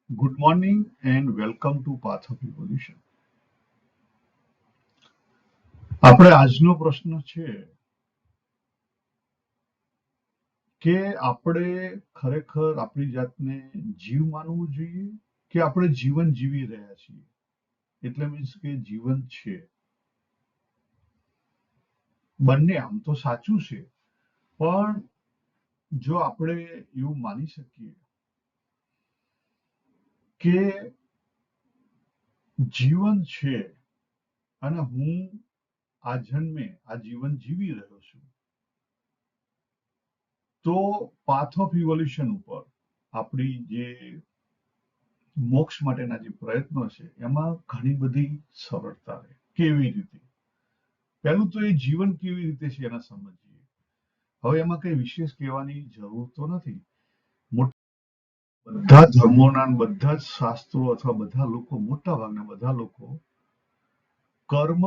Good morning and welcome to Path of Evolution. આપણે આજનો પ્રશ્ન છે કે આપણે ખરેખર આપણી જાતને જીવ માનવું જોઈએ કે આપણે જીવન જીવી રહ્યા છીએ. એટલે મીન્સ કે જીવન છે. બંને આમ તો સાચું છે, પણ જો આપણે એવું માની શકીએ કે જીવન છે અને હું આ જન્મે આ જીવન જીવી રહ્યો છું, તો પાથ ઓફ ઇવોલ્યુશન ઉપર આપણી જે મોક્ષ માટેના જે પ્રયત્નો છે એમાં ઘણી બધી સરળતા રહે. કેવી રીતે? પહેલું તો એ જીવન કેવી રીતે છે એને સમજીએ. હવે એમાં કઈ વિશેષ કહેવાની જરૂર તો નથી. બધા ધર્મોના અને બધા જ શાસ્ત્રો અથવા બધા લોકો, મોટા ભાગના બધા લોકો કર્મ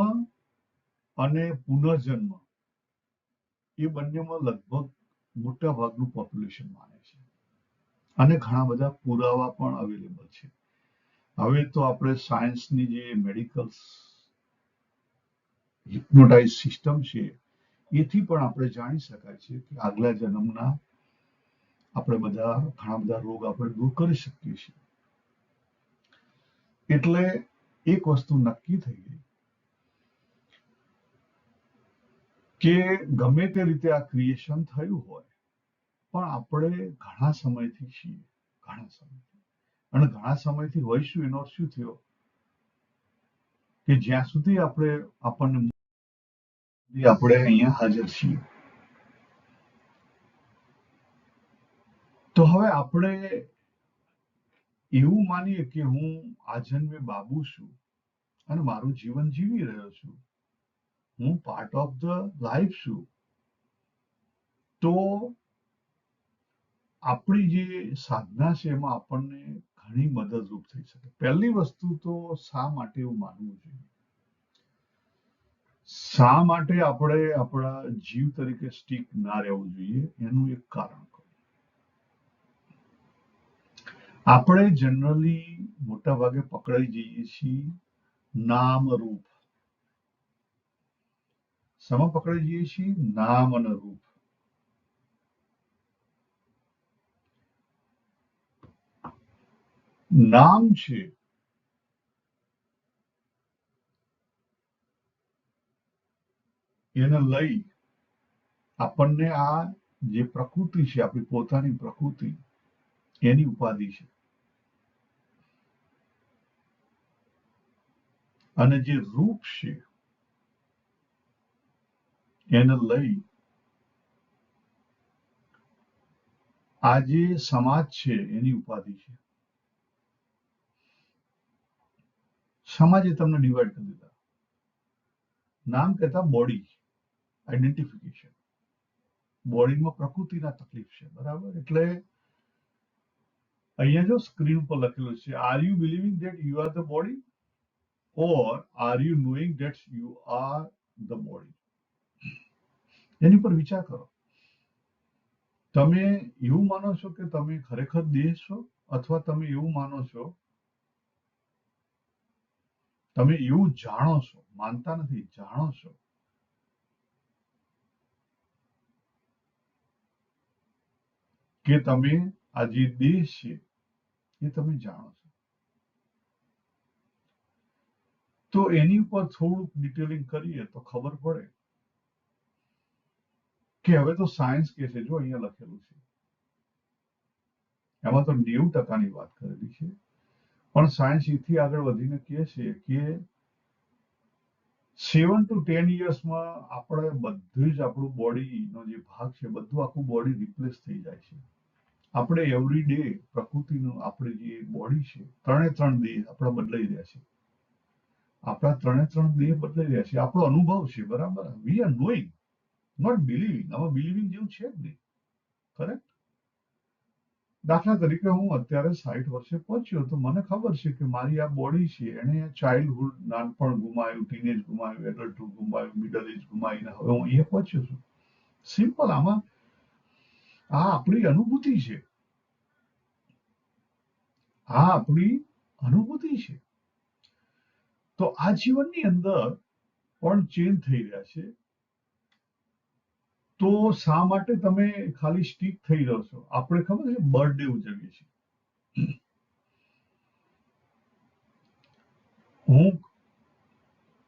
અને પુનર્જન્મ એ બંનેમાં લગભગ મોટા ભાગનું પોપ્યુલેશન માને છે અને ઘણા બધા પુરાવા પણ અવેલેબલ છે. હવે તો આપણે સાયન્સની જે મેડિકલ હિપ્નોટાઇઝ સિસ્ટમ છે એથી પણ આપણે જાણી શકાય છે કે આગલા જન્મના આપણે બધા ઘણા બધા રોગ આપણે દૂર કરી શકીએ છીએ. એટલે એક વસ્તુ નક્કી થઈ ગઈ કે ગમે તે રીતે આ ક્રિએશન થયું હોય, પણ આપણે ઘણા સમયથી છીએ, ઘણા સમયથી, અને ઘણા સમયથી હોઈશું. એનો અર્થ શું થયો કે જ્યાં સુધી આપણે અહીંયા હાજર છીએ. તો હવે આપણે એવું માનીએ કે હું આ જન્મે બાબુ છું અને મારું જીવન જીવી રહ્યો છું, હું પાર્ટ ઓફ ધ લાઈફ છું, તો આપણી જે સાધના છે એમાં આપણને ઘણી મદદરૂપ થઈ શકે. પહેલી વસ્તુ તો શા માટે એવું માનવું જોઈએ? શા માટે આપણે આપણા જીવ તરીકે સ્ટીક ના રહેવું જોઈએ? એનું એક કારણ કહું. આપણે જનરલી મોટા ભાગે પકડાઈ જઈએ છીએ નામ રૂપ. શેમાં પકડાઈ જઈએ છીએ? નામ અને રૂપ. નામ છે એને લઈ આપણને આ જે પ્રકૃતિ છે, આપણી પોતાની પ્રકૃતિ, એની ઉપાધિ છે. અને જે રૂપ છે એને લઈ આ જે સમાજ છે એની ઉપાધિ છે. સમાજે તમને ડિવાઈડ કરી દીધા. નામ કહેતા બોડી, આઈડેન્ટિફિકેશન. બોડીમાં પ્રકૃતિના તકલીફ છે, બરાબર? એટલે અહીંયા જો સ્ક્રીન ઉપર લખેલું છે, are you believing that you are the body or are you knowing that you are the body? એની પર વિચાર કરો. તમે એવું માનો છો કે તમે ખરેખર દેહ છો, અથવા તમે એવું માનો છો, તમે એવું જાણો છો, માનતા નથી, જાણો છો કે તમે આ જે દેહ છે એ તમે જાણો છો. તો એની ઉપર થોડુંક ડિટેલિંગ કરીએ તો ખબર પડે કે હવે તો સાયન્સ કે છે, જો અહીંયા લખેલું છે એમાં તો 90% વાત કરેલી છે, પણ સાયન્સ એથી આગળ વધીને કહે છે કે 7 to 10 yearsમાં આપણે બધું જ આપણું બોડીનો જે ભાગ છે, બધું આખું બોડી રિપ્લેસ થઈ જાય છે. આપણે એવરી ડે પ્રકૃતિનું આપણે જે બોડી છે, 3 દેહ આપણા બદલાઈ રહ્યા છે. આપણા 3 દેહ બદલાઈ રહ્યા છે. આપણો અનુભવ છે, બરાબર? We are knowing, not believing. આમાં બિલીવિંગ જેવું છે જ નહીં. કરેક્ટ? દાખલા તરીકે હું અત્યારે 60 વર્ષે પહોંચ્યો, તો મને ખબર છે કે મારી આ બોડી છે એને ચાઇલ્ડહુડ, નાનપણ ગુમાવ્યું, ટીનેજ ગુમાવ્યું, એડલ્ટહુડ ગુમાવ્યું, મિડલ એજ ગુમાવીને હવે હું અહીંયા પહોંચ્યો છું. સિમ્પલ. આમાં આ આપણી અનુભૂતિ છે. આ આપણી અનુભૂતિ છે. તો આ જીવનની અંદર પણ ચેન્જ થઈ રહ્યા છે. તો શા માટે તમે ખાલી સ્ટીક થઈ રહ્યો છો? આપણે ખબર છે બર્થડે ઉજવીએ છીએ. હું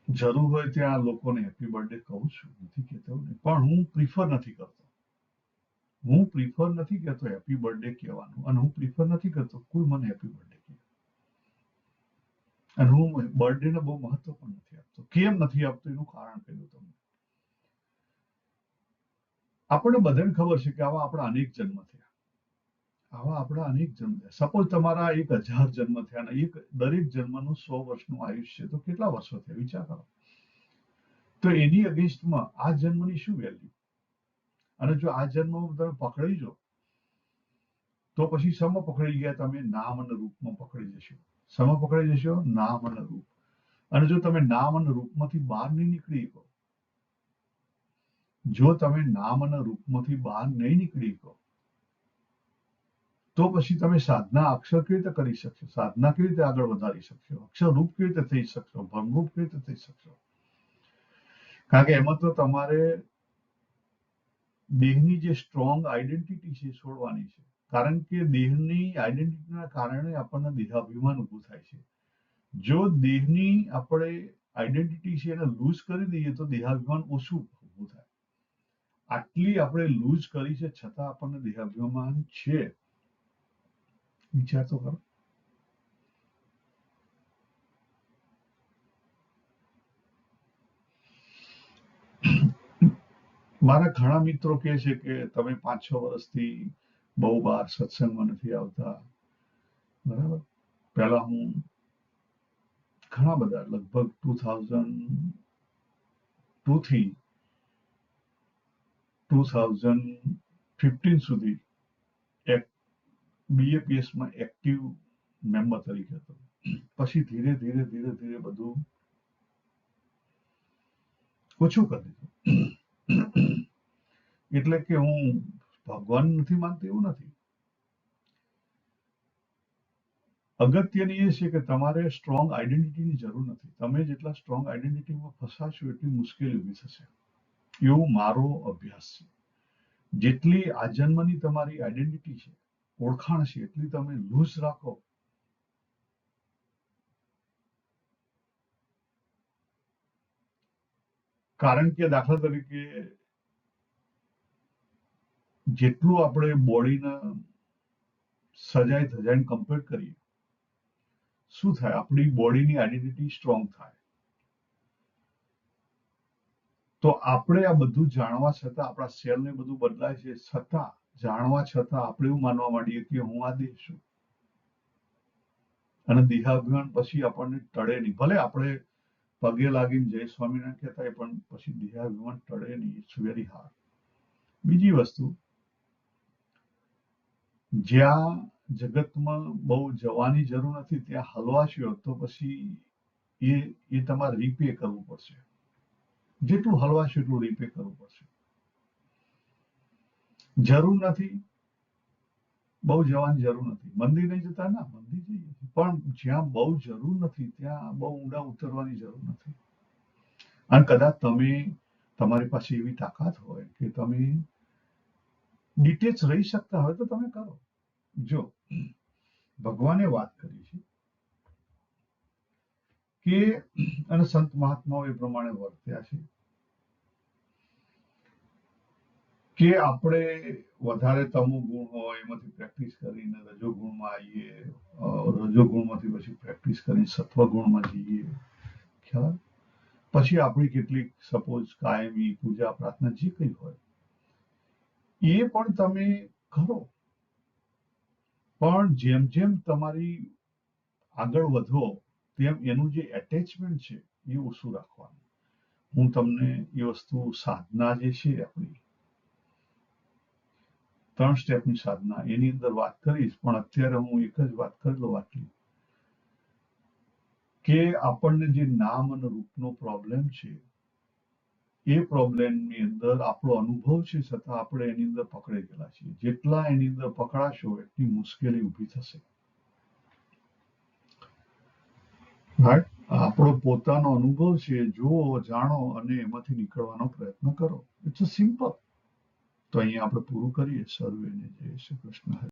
જરૂર હોય ત્યાં લોકોને હેપી બર્થડે કહું છું, નથી કહેતો નહીં, પણ હું પ્રિફર નથી કરતો. હું પ્રિફર નથી કરતો હેપી બર્થડે કહેવાનું, અને હું પ્રિફર નથી કરતો કોઈ મને હેપી બર્થડે કહે. અને હું બર્થડે ને બહુ મહત્વ પણ નથી આપતો. કેમ નથી આપતો એનું કારણ કહ્યું તમને. આપણને બધાને ખબર છે કે આવા આપણા અનેક જન્મ થયા. આવા આપણા અનેક જન્મ થયા. સપોઝ તમારા 1000 જન્મ થયા અને દરેક જન્મનું 100 વર્ષનું આયુષ્ય, તો કેટલા વર્ષો થયા વિચાર કરો. તો એની અગેન્સ્ટમાં આ જન્મની શું વેલ્યુ? અને જો આ જન્મ તમે પકડી જો, તો પછી સમ પકડી ગયા તમે નામ અને રૂપમાં પકડી જશો. સમ પકડી જશો, નામ અને રૂપ. અને જો તમે નામ અને રૂપમાંથી બહાર નહીં નીકળી શકો, જો તમે નામ અને રૂપમાંથી બહાર નહીં નીકળી શકો, તો પછી તમે સાધના અક્ષર કેવી રીતે કરી શકશો? સાધના કેવી રીતે આગળ વધારી શકશો? અક્ષર રૂપ કેવી રીતે થઈ શકશો? ભ્રમરૂપ કેવી રીતે થઈ શકશો? કારણ કે એમાં તો તમારે દેહની જે સ્ટ્રોંગ આઈડેન્ટિટી છે એ છોડવાની છે. કારણ કે દેહની આઈડેન્ટિટીના કારણે આપણને દેહાભિમાન ઊભું થાય છે. જો દેહની આપણે આઈડેન્ટિટી છે એને લૂઝ કરી દઈએ તો દેહાભિમાન ઓછું ઊભું થાય. આટલી આપણે લૂઝ કરી છે છતાં આપણને દેહાભિમાન છે. વિચાર તો કરો. મારા ઘણા મિત્રો કહે છે કે તમે 5-6 વર્ષથી બહુ બહાર સત્સંગમાં નથી આવતા. બરાબર. પહેલા હું ઘણા બધા લગભગ 2002 થી 2015 સુધી BAPSમાં એક્ટિવ મેમ્બર તરીકે હતો. પછી ધીરે ધીરે ધીરે ધીરે બધું ઓછું કરી દીધું. એટલે કે હું ભગવાન નથી માનતો એવું નથી. અગત્યની એ છે કે તમારે સ્ટ્રોંગ આઈડેન્ટિટીની જરૂર નથી. તમે જેટલા સ્ટ્રોંગ આઈડેન્ટિટીમાં ફસાશો એટલી મુશ્કેલી ઊભી થશે. એવું મારો અભ્યાસ છે. જેટલી આ જન્મની તમારી આઈડેન્ટિટી છે, ઓળખાણ છે, એટલી તમે લૂઝ રાખો. કારણ કે દાખલા તરીકે જેટલું આપણે બોડીને સજાઈ ધજાઈને કમ્પેર કરીએ, શું થાય? આપણી બોડીની આઈડેન્ટિટી સ્ટ્રોંગ થાય. તો આપણે આ બધું જાણવા છતાં, આપણા સેલને બધું બદલાય છે છતાં, જાણવા છતાં આપણે એવું માનવા માંડીએ કે હું આ દેહ છું. અને દેહાભિમાન પછી આપણને ટળે નહીં. ભલે આપણે પગે લાગીને જય સ્વામિનારાયણ કહેતા હોય, પણ પછી દેહાભિમાન ટળે નહીં. It's very hard. બીજી વસ્તુ, જ્યાં જગતમાં બહુ જવાની જરૂર નથી ત્યાં હલવાશો તો પછી એ તમારે રીપે કરવું પડશે. જેટલું હલવાશો એટલું રીપે કરવું પડશે. જરૂર નથી, બહુ જવાની જરૂર નથી. મંદિર નહીં જતા, ના મંદિર જઈએ, પણ જ્યાં બહુ જરૂર નથી ત્યાં બહુ ઊંડા ઉતરવાની જરૂર નથી. અને કદાચ તમે, તમારી પાસે એવી તાકાત હોય કે તમે ડિટેચ રહી શકતા હોય તો તમે કરો. જો ભગવાને વાત કરી છે કે, અને સંત મહાત્માઓ એ પ્રમાણે વર્ત્યા છે કે આપણે વધારે તમો ગુણ હોય એમાંથી પ્રેક્ટિસ કરીને રજોગુણમાં આવીએ, રજોગુણમાંથી પછી પ્રેક્ટિસ કરીને સત્વગુણમાં જઈએ. ખ્યાલ? પછી આપણી કેટલીક સપોઝ કાયમી પૂજા પ્રાર્થના જે કંઈ હોય એ પણ તમે કરો. પણ જેમ જેમ તમારી આગળ વધો તેમ એનું જે એટેચમેન્ટ છે એ ઓછું રાખવાનું. હું તમને એ વસ્તુ, સાધના જે છે આપણી 3 સ્ટેપની સાધના, એની અંદર વાત કરીશ, પણ અત્યારે હું એક જ વાત કરી લઉં આટલી, કે આપણને જે નામ અને રૂપનો પ્રોબ્લેમ છે એ પ્રોબ્લેમની અંદર આપણો અનુભવ છે છતાં આપણે એની અંદર પકડાઈ ગયેલા છીએ. જેટલા એની અંદર પકડાશો એટલી મુશ્કેલી ઊભી થશે. રાઈટ? આપણો પોતાનો અનુભવ છે, જુઓ, જાણો અને એમાંથી નીકળવાનો પ્રયત્ન કરો. It's a simple. તો અહીંયા આપણે પૂરું કરીએ. સર્વેને જય શ્રી કૃષ્ણ.